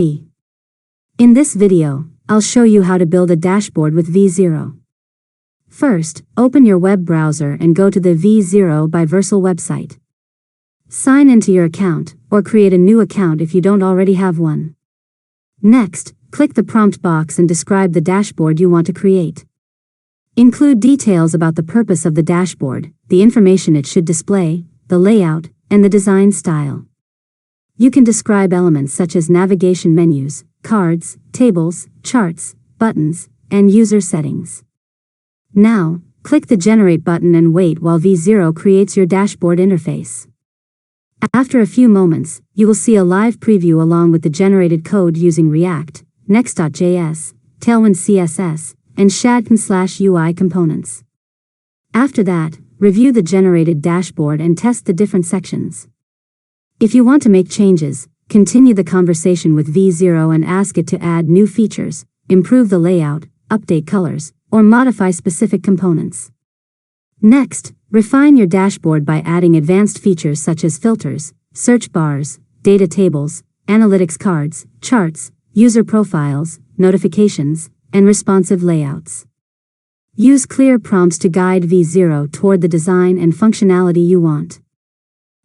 In this video, I'll show you how to build a dashboard with V0. First, open your web browser and go to the V0 by Vercel website. Sign into your account, or create a new account if you don't already have one. Next, click the prompt box and describe the dashboard you want to create. Include details about the purpose of the dashboard, the information it should display, the layout, and the design style. You can describe elements such as navigation menus, cards, tables, charts, buttons, and user settings. Now, click the Generate button and wait while V0 creates your dashboard interface. After a few moments, you will see a live preview along with the generated code using React, Next.js, Tailwind CSS, and Shadcon/UI components. After that, review the generated dashboard and test the different sections. If you want to make changes, continue the conversation with V0 and ask it to add new features, improve the layout, update colors, or modify specific components. Next, refine your dashboard by adding advanced features such as filters, search bars, data tables, analytics cards, charts, user profiles, notifications, and responsive layouts. Use clear prompts to guide V0 toward the design and functionality you want.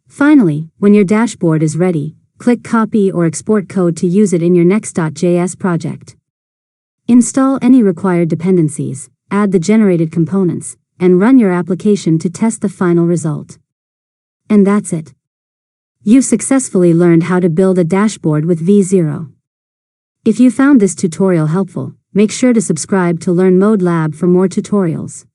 Finally, when your dashboard is ready, click Copy or export code to use it in your Next.js project. Install any required dependencies, add the generated components, and run your application to test the final result. And that's it. You've successfully learned how to build a dashboard with V0. If you found this tutorial helpful, make sure to subscribe to Learn Mode Lab for more tutorials.